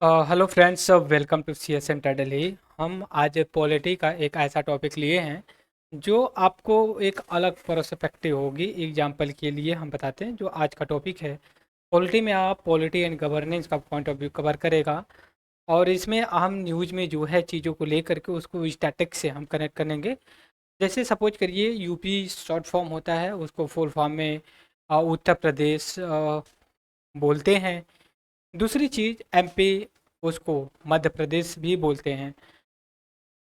Hello friends, welcome to C S centre Delhi. हम आज polity का एक ऐसा टॉपिक लिए हैं जो आपको एक अलग पर्सपेक्टिव होगी। एग्जाम्पल के लिए हम बताते हैं जो आज का टॉपिक है। पॉलिटी में आप पॉलिटी एंड गवर्नेंस का पॉइंट ऑफ व्यू कवर करेगा, और इसमें हम न्यूज़ में जो है चीज़ों को लेकर के उसको स्टैटिक से हम कनेक्ट करेंगे। जैसे सपोज करिए यूपी शॉर्ट फॉर्म होता है, उसको फुल फॉर्म में उत्तर प्रदेश बोलते हैं। दूसरी चीज़ एमपी, उसको मध्य प्रदेश भी बोलते हैं।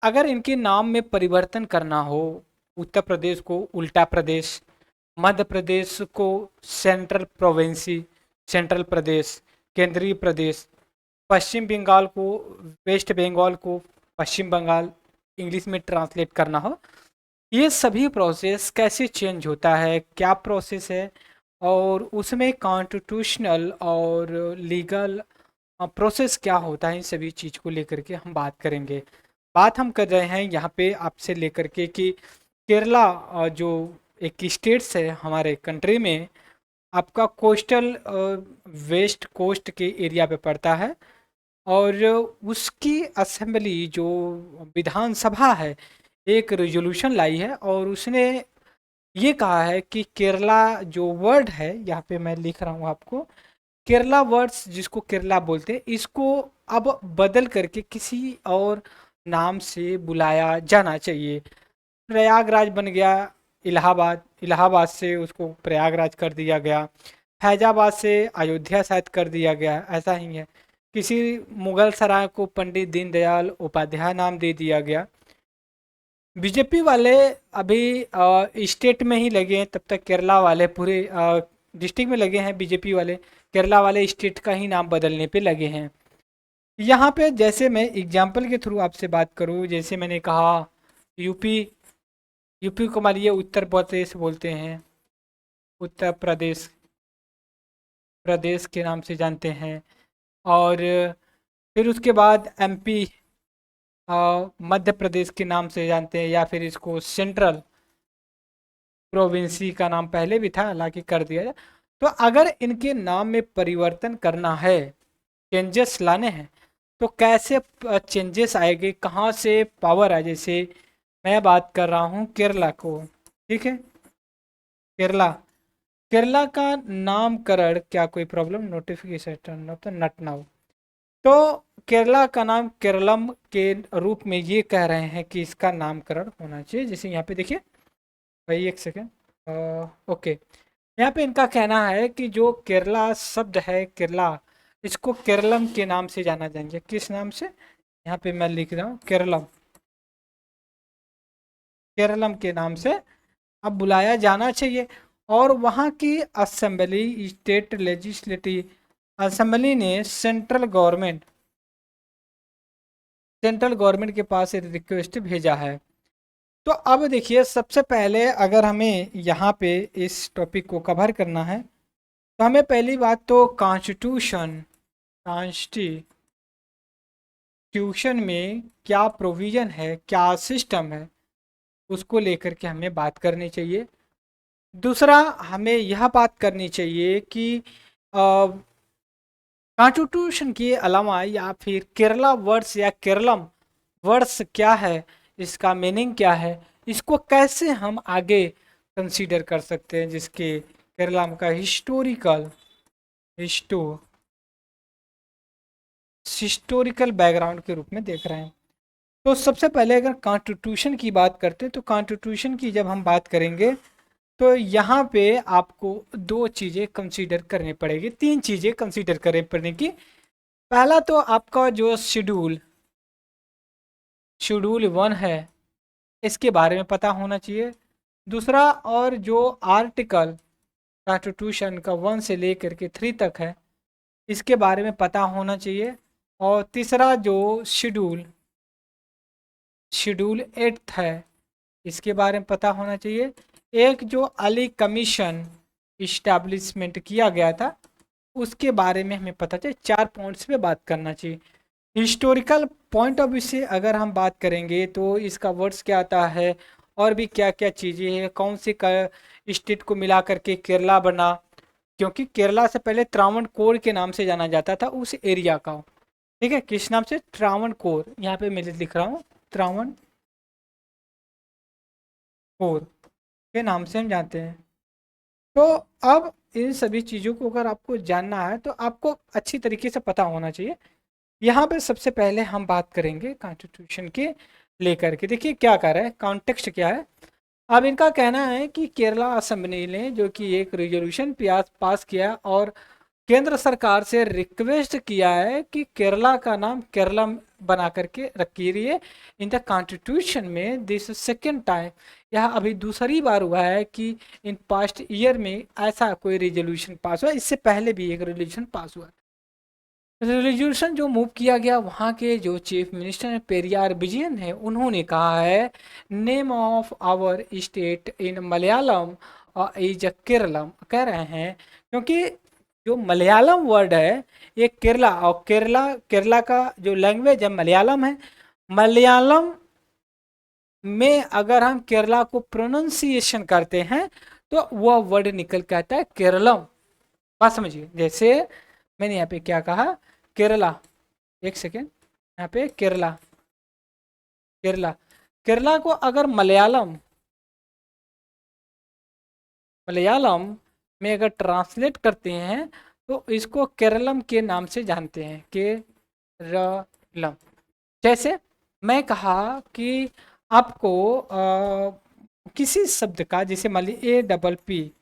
अगर इनके नाम में परिवर्तन करना हो, उत्तर प्रदेश को उल्टा प्रदेश, मध्य प्रदेश को सेंट्रल प्रोविंसी, सेंट्रल प्रदेश, केंद्रीय प्रदेश, पश्चिम बंगाल को, वेस्ट बंगाल को पश्चिम बंगाल इंग्लिश में ट्रांसलेट करना हो, ये सभी प्रोसेस कैसे चेंज होता है, क्या प्रोसेस है, और उसमें कॉन्स्टिट्यूशनल और लीगल प्रोसेस क्या होता है, इन सभी चीज़ को लेकर के हम बात करेंगे। बात हम कर रहे हैं यहाँ पे आपसे लेकर के कि केरला जो एक स्टेट्स है हमारे कंट्री में, आपका कोस्टल वेस्ट कोस्ट के एरिया पे पड़ता है। और उसकी असेंबली जो विधानसभा है, एक रेजोल्यूशन लाई है और उसने ये कहा है कि केरला जो वर्ड है, यहाँ पे मैं लिख रहा हूँ आपको, केरला वर्ड्स जिसको केरला बोलते हैं, इसको अब बदल करके किसी और नाम से बुलाया जाना चाहिए। प्रयागराज बन गया इलाहाबाद, इलाहाबाद से उसको प्रयागराज कर दिया गया, फैजाबाद से अयोध्या शायद कर दिया गया, ऐसा ही है। किसी मुगल सराय को पंडित दीनदयाल उपाध्याय नाम दे दिया गया। बीजेपी वाले अभी स्टेट में ही लगे हैं, तब तक केरला वाले पूरे डिस्ट्रिक्ट में लगे हैं। बीजेपी वाले केरला वाले स्टेट का ही नाम बदलने पे लगे हैं। यहाँ पे जैसे मैं एग्जाम्पल के थ्रू आपसे बात करूँ, जैसे मैंने कहा यूपी, यूपी को मानिए उत्तर प्रदेश बोलते हैं, उत्तर प्रदेश प्रदेश के नाम से जानते हैं। और फिर उसके बाद एमपी मध्य प्रदेश के नाम से जानते हैं, या फिर इसको सेंट्रल प्रोविंसी का नाम पहले भी था, हालांकि कर दिया जाए। तो अगर इनके नाम में परिवर्तन करना है, चेंजेस लाने हैं, तो कैसे चेंजेस आएंगे, कहाँ से पावर आए। जैसे मैं बात कर रहा हूँ केरला को, ठीक है, केरला, केरला का नामकरण, क्या कोई problem, notification of the nut now. तो केरला का नाम केरलम के रूप में ये कह रहे हैं कि इसका नामकरण होना चाहिए। जैसे यहाँ पे देखिए भाई, एक सेकेंड, ओके, यहाँ पे इनका कहना है कि जो केरला शब्द है, केरला, इसको केरलम के नाम से जाना जाएंगे। किस नाम से, यहाँ पे मैं लिख रहा हूँ केरलम, केरलम के नाम से अब बुलाया जाना चाहिए। और वहाँ की असेंबली, स्टेट लेजिस्लेटिव असेंबली ने सेंट्रल गवर्नमेंट के पास एक रिक्वेस्ट भेजा है। तो अब देखिए, सबसे पहले अगर हमें यहाँ पे इस टॉपिक को कवर करना है, तो हमें पहली बात तो कॉन्स्टिट्यूशन में क्या प्रोविज़न है, क्या सिस्टम है, उसको लेकर के हमें बात करनी चाहिए। दूसरा, हमें यह बात करनी चाहिए कि कॉन्स्टिट्यूशन के अलावा या फिर केरला वर्ड्स या केरलम वर्ड्स क्या है, इसका मीनिंग क्या है, इसको कैसे हम आगे कंसीडर कर सकते हैं, जिसके केरला का हिस्टो हिस्टोरिकल बैकग्राउंड के रूप में देख रहे हैं। तो सबसे पहले अगर कॉन्स्टिट्यूशन की बात करते हैं, तो कॉन्स्टिट्यूशन की जब हम बात करेंगे, तो यहाँ पे आपको दो चीज़ें कंसीडर करनी पड़ेगी, तीन चीज़ें कंसीडर करनी पड़ेगी। पहला तो आपका जो शेड्यूल 1 है, इसके बारे में पता होना चाहिए। दूसरा, और जो आर्टिकल कॉन्स्टिट्यूशन का 1 से लेकर के 3 तक है, इसके बारे में पता होना चाहिए। और तीसरा, जो शेड्यूल 8 है, इसके बारे में पता होना चाहिए। एक जो अली कमीशन इस्टेब्लिशमेंट किया गया था, उसके बारे में हमें पता चाहिए। 4 पॉइंट्स पे बात करना चाहिए। हिस्टोरिकल पॉइंट ऑफ व्यू से अगर हम बात करेंगे, तो इसका वर्ड्स क्या आता है, और भी क्या क्या चीज़ें हैं, कौन से स्टेट को मिला करके केरला बना, क्योंकि केरला से पहले त्रावणकोर के नाम से जाना जाता था उस एरिया का, ठीक है, किस नाम से? त्रावणकोर, यहाँ पे मैं लिख रहा हूँ त्रावणकोर के नाम से हम जानते हैं। तो अब इन सभी चीज़ों को अगर आपको जानना है तो आपको अच्छी तरीके से पता होना चाहिए। यहाँ पे सबसे पहले हम बात करेंगे कॉन्स्टिट्यूशन के लेकर के। देखिए क्या कर रहा है, कॉन्टेक्स्ट क्या है। अब इनका कहना है कि केरला असेंबली ने जो कि एक रेजोल्यूशन पास किया और केंद्र सरकार से रिक्वेस्ट किया है कि केरला का नाम केरलम बना करके रखिए इन द कॉन्स्टिट्यूशन में। दिस सेकेंड टाइम, यह अभी दूसरी बार हुआ है कि इन पास्ट ईयर में ऐसा कोई रेजोल्यूशन पास हुआ। इससे पहले भी एक रेजोल्यूशन पास हुआ। रेजोल्यूशन जो मूव किया गया, वहाँ के जो चीफ मिनिस्टर पेरियार विजयन है, उन्होंने कहा है name of our state in Malayalam is Keralam, कह रहे हैं क्योंकि जो मलयालम वर्ड है ये केरला, और केरला केरला का जो लैंग्वेज है मलयालम है। मलयालम में अगर हम केरला को प्रोनाउंसिएशन करते हैं तो वह वर्ड निकल के आता है केरलम। बात समझिए, जैसे मैंने यहाँ पे क्या कहा, केरला, एक सेकेंड, यहाँ पे केरला, केरला, केरला को अगर मलयालम मलयालम में अगर ट्रांसलेट करते हैं तो इसको केरलम के नाम से जानते हैं, केरलम। जैसे मैं कहा कि आपको किसी शब्द का, जैसे मान ली APPLA,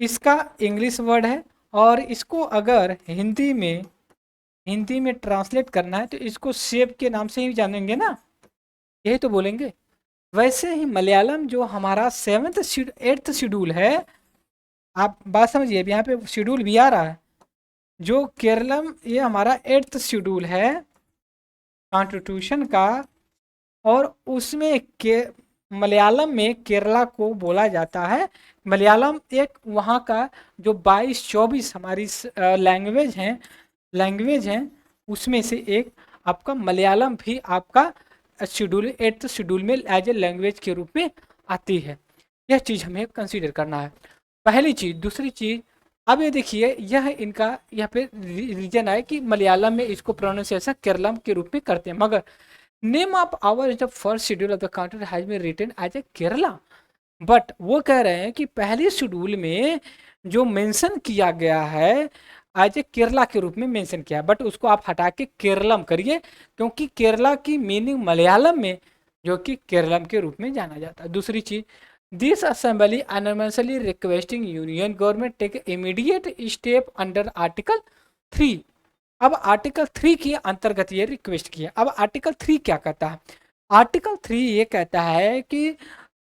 इसका इंग्लिश वर्ड है और इसको अगर हिंदी में ट्रांसलेट करना है तो इसको सेब के नाम से ही जानेंगे ना, यही तो बोलेंगे। वैसे ही मलयालम जो हमारा 8th शेड्यूल है, आप बात समझिए, अब यहाँ पे शेड्यूल भी आ रहा है। जो केरलम ये हमारा 8th शेड्यूल है कॉन्स्टिट्यूशन का, और उसमें के मलयालम में केरला को बोला जाता है। मलयालम एक वहाँ का जो 22-24 हमारी लैंग्वेज हैं उसमें से एक आपका मलयालम भी आपका शेड्यूल 8th शेड्यूल में एज ए लैंग्वेज के रूप में आती है। यह चीज़ हमें कंसीडर करना है, पहली चीज़। दूसरी चीज़, अब ये देखिए, यह इनका यहाँ पे रीजन है कि मलयालम में इसको प्रोनाउंसिएशन केरलम के रूप में करते हैं, मगर name of our is the first schedule of the country has been written as a Kerala. But वो कह रहे हैं कि पहले शेड्यूल में जो मेंशन किया गया है एज ए केरला के रूप में मेंशन किया है, बट उसको आप हटा के केरलम करिए, क्योंकि केरला की मीनिंग मलयालम में जो कि केरलम के रूप में जाना जाता है। दूसरी चीज, this assembly enormously requesting union government take immediate step under article 3। अब आर्टिकल 3 के अंतर्गत ये रिक्वेस्ट किया। अब आर्टिकल 3 क्या कहता है? आर्टिकल 3 ये कहता है कि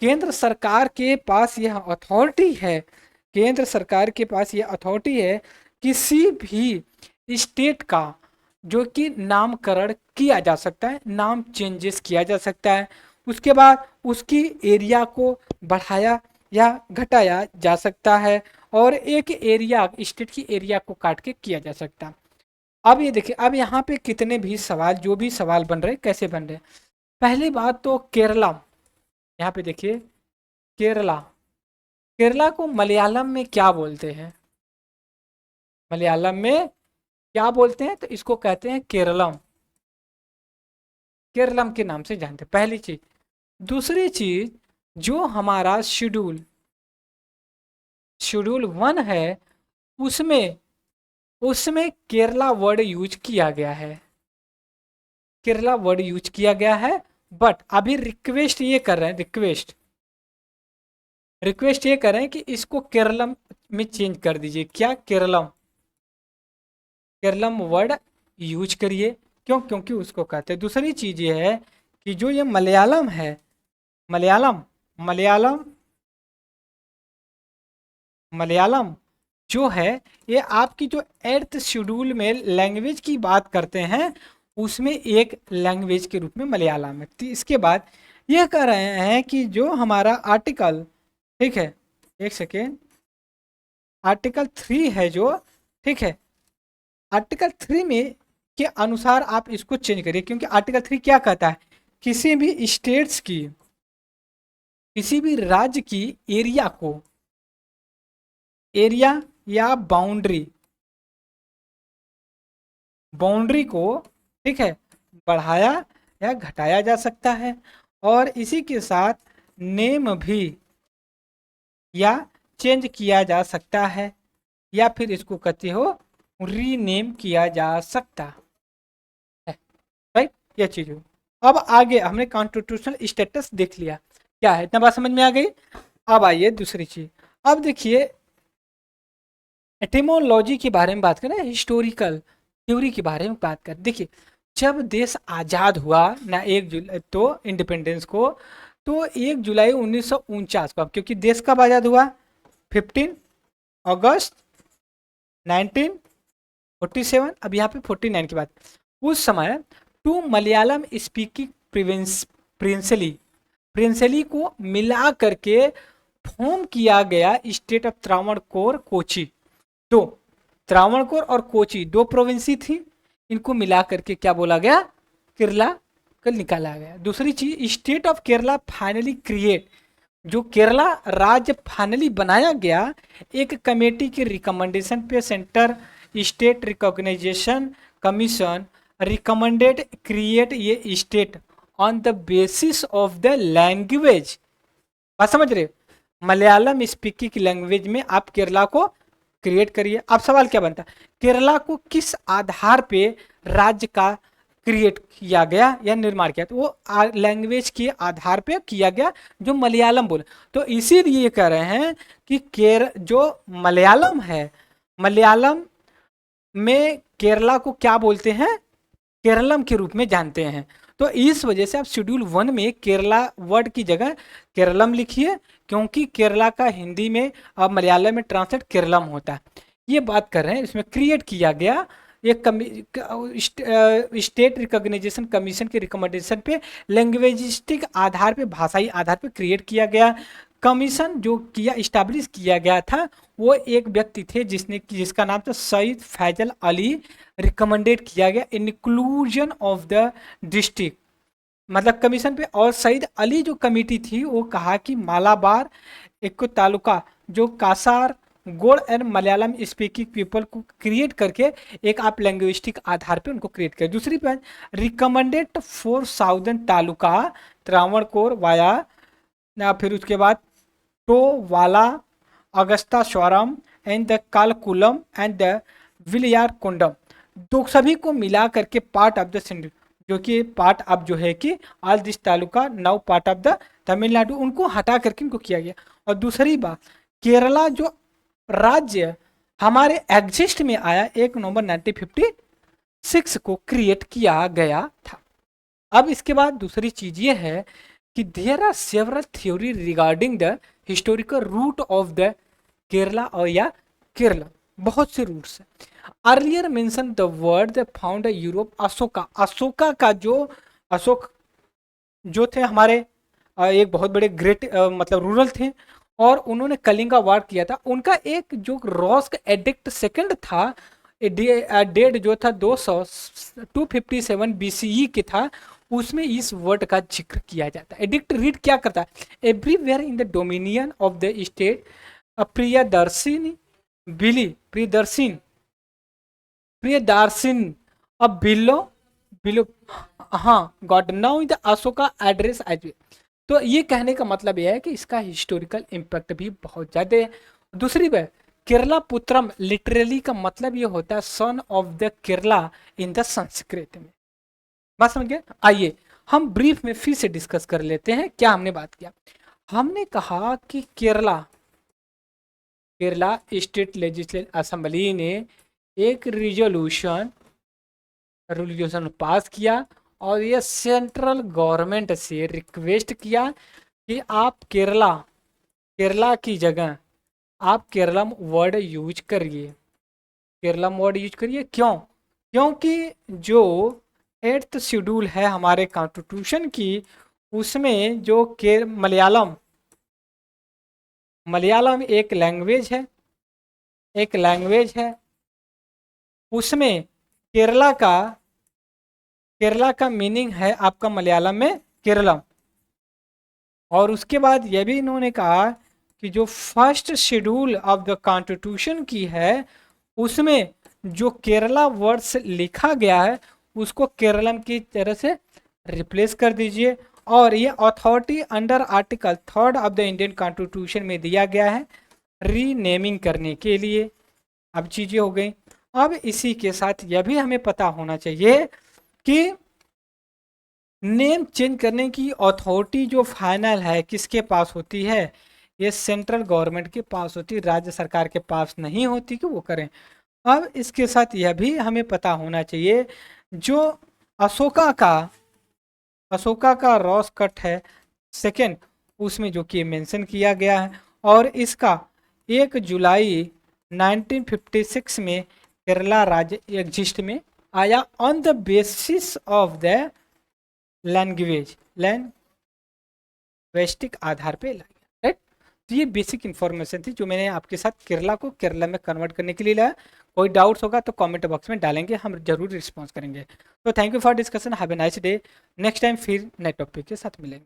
केंद्र सरकार के पास यह अथॉरिटी है, केंद्र सरकार के पास यह अथॉरिटी है किसी भी स्टेट का जो कि नामकरण किया जा सकता है, नाम चेंजेस किया जा सकता है, उसके बाद उसकी एरिया को बढ़ाया या घटाया जा सकता है, और एक एरिया, स्टेट की एरिया को काट के किया जा सकता है। अब ये देखिए, अब यहाँ पे कितने भी सवाल, जो भी सवाल बन रहे हैं, कैसे बन रहे हैं। पहली बात तो केरला, यहाँ पे देखिए केरला, केरला को मलयालम में क्या बोलते हैं? मलयालम में क्या बोलते हैं? तो इसको कहते हैं केरलम, केरलम के नाम से जानते हैं, पहली चीज। दूसरी चीज, जो हमारा शेड्यूल 1 है, उसमें उसमें केरला वर्ड यूज किया गया है, केरला वर्ड यूज किया गया है। बट अभी रिक्वेस्ट ये कर रहे हैं, रिक्वेस्ट ये कर रहे हैं कि इसको केरलम में चेंज कर दीजिए। क्या? केरलम, केरलम वर्ड यूज करिए। क्यों? क्योंकि उसको कहते हैं। दूसरी चीज ये है कि जो ये मलयालम है, मलयालम मलयालम मलयालम जो है, ये आपकी जो 8th शेड्यूल में लैंग्वेज की बात करते हैं उसमें एक लैंग्वेज के रूप में मलयालम है। तो इसके बाद यह कह रहे हैं कि जो हमारा आर्टिकल, ठीक है, एक सेकेंड, आर्टिकल 3 है जो, ठीक है, आर्टिकल 3 में के अनुसार आप इसको चेंज करिए, क्योंकि आर्टिकल 3 क्या कहता है? किसी भी स्टेट्स की, किसी भी राज्य की एरिया को, एरिया या बाउंड्री, बाउंड्री को, ठीक है, बढ़ाया या घटाया जा सकता है, और इसी के साथ नेम भी या चेंज किया जा सकता है, या फिर इसको कहते हो रीनेम किया जा सकता है, राइट। यह चीज हो। अब आगे हमने कॉन्स्टिट्यूशनल स्टेटस देख लिया, क्या है, इतना बात समझ में आ गई। अब आइए दूसरी चीज। अब देखिए एटिमोलॉजी के बारे में बात करें, हिस्टोरिकल थ्योरी के बारे में बात करें। देखिए जब देश आज़ाद हुआ ना, 1 जुलाई तो इंडिपेंडेंस को, तो 1 जुलाई 1949 को, अब क्योंकि देश कब आज़ाद हुआ, 15 अगस्त 1947, अब यहाँ पे 49 की बात। उस समय टू मलयालम स्पीकिंग प्रिंसली को मिला करके फॉर्म किया गया स्टेट ऑफ त्रावणकोर कोची। तो त्रावणकोर और कोची 2 प्रोविंसी थी, इनको मिला करके क्या बोला गया, केरला का निकाला गया। दूसरी चीज state of Kerala finally create, जो केरला राज्य फाइनली बनाया गया एक कमेटी के रिकमेंडेशन पे। Centre state reorganisation commission recommended create ये state on the basis of the language. बात समझ रहे, मलयालम स्पीकिंग लैंग्वेज में आप केरला को क्रिएट करिए। अब सवाल क्या बनता है, केरला को किस आधार पे राज्य का क्रिएट किया गया या निर्माण किया, तो वो लैंग्वेज के आधार पे किया गया जो मलयालम बोले। तो इसीलिए कह रहे हैं कि जो मलयालम है, मलयालम में केरला को क्या बोलते हैं, केरलम के रूप में जानते हैं। तो इस वजह से आप शेड्यूल 1 में केरला वर्ड की जगह केरलम लिखिए, क्योंकि केरला का हिंदी में अब मलयालम में ट्रांसलेट केरलम होता है। ये बात कर रहे हैं, इसमें क्रिएट किया गया एक स्टेट रिकॉग्नाइजेशन कमीशन के रिकमेंडेशन पे, लैंग्वेजिस्टिक आधार पे, भाषाई आधार पे क्रिएट किया गया। कमीशन जो किया, इस्टेब्लिश किया गया था, वो एक व्यक्ति थे जिसका नाम था सईद फैजल अली। रिकमेंडेड किया गया इंक्लूजन ऑफ द डिस्ट्रिक्ट, मतलब कमीशन पे। और सईद अली जो कमेटी थी वो कहा कि मालाबार एक तालुका जो कासार गोड़ एंड मलयालम स्पीकिंग पीपल को क्रिएट करके एक आप लैंग्विस्टिक आधार पे उनको क्रिएट करें। दूसरी बात recommended for southern taluka Travancore via ना, फिर उसके बाद Thovala Agastheeswaram and the Kalkulam and the विलियार कुंडम, दो सभी को मिला करके पार्ट ऑफ द सिंध, जो कि पार्ट अब जो है कि all this taluka now part of the Tamil Nadu, उनको हटा करके इनको किया गया। और दूसरी बात केरला जो राज्य हमारे एग्जिस्ट में आया 1 नवंबर 1956 को क्रिएट किया गया था। अब इसके बाद दूसरी चीज ये है कि there are several theory regarding the historical root of the Kerala और या केरला, बहुत से रूट्स हैं। Earlier mention the word the found Europe Ashoka, Ashoka का जो अशोक जो थे हमारे एक बहुत बड़े ग्रेट मतलब रूरल थे, और उन्होंने कलिंगा वार किया था। उनका एक जो रॉस्क एडिक्ट सेकंड था, डेट जो था 257 BCE के था, उसमें इस वर्ड का जिक्र किया जाता है। एडिक्ट रीड क्या करता है, everywhere in the dominion of the state Priyadarshini बिली प्रियदर्शिन प्रियदर्शिन अब बिलो बिलो, हाँ god now in the Ashoka address age. तो ये कहने का मतलब यह है कि इसका हिस्टोरिकल इम्पैक्ट भी बहुत ज़्यादा है। दूसरी बात केरला पुत्रम लिटरली का मतलब ये होता है son of the Kerala in the Sanskrit में। बात समझ गए। आइए हम ब्रीफ में फिर से डिस्कस कर लेते हैं क्या हमने बात किया। हमने कहा कि केरला स्टेट लेजिस्लेटिव असेंबली ने एक रिजोल्यूशन पास किया, और ये सेंट्रल गवर्नमेंट से रिक्वेस्ट किया कि आप केरला की जगह आप केरलम वर्ड यूज करिए, केरलम वर्ड यूज करिए। क्यों, क्योंकि जो 8th शेड्यूल है हमारे कॉन्स्टिट्यूशन की, उसमें जो मलयालम एक लैंग्वेज है, उसमें केरला का मीनिंग है आपका मलयालम में केरलम। और उसके बाद यह भी इन्होंने कहा कि जो first schedule of the constitution की है, उसमें जो केरला वर्ड्स लिखा गया है उसको केरलम की तरह से रिप्लेस कर दीजिए। और ये authority under article 3 of the Indian constitution में दिया गया है रीनेमिंग करने के लिए। अब चीजें हो गई। अब इसी के साथ यह भी हमें पता होना चाहिए कि नेम चेंज करने की अथॉरिटी जो फाइनल है किसके पास होती है, ये सेंट्रल गवर्नमेंट के पास होती है, राज्य सरकार के पास नहीं होती कि वो करें। अब इसके साथ यह भी हमें पता होना चाहिए जो अशोका का रॉस कट है सेकेंड, उसमें जो कि मेंशन किया गया है और इसका 1 जुलाई 1956 में केरला राज्य एग्जिस्ट में आया on the basis of the linguistic आधार पे लाया। राइट, तो ये बेसिक इन्फॉर्मेशन थी जो मैंने आपके साथ केरला को केरला में कन्वर्ट करने के लिए लाया। कोई डाउट्स होगा तो कमेंट बॉक्स में डालेंगे, हम जरूर रिस्पॉन्स करेंगे। तो thank you for discussion, have a nice day. Next time फिर नए टॉपिक के साथ मिलेंगे।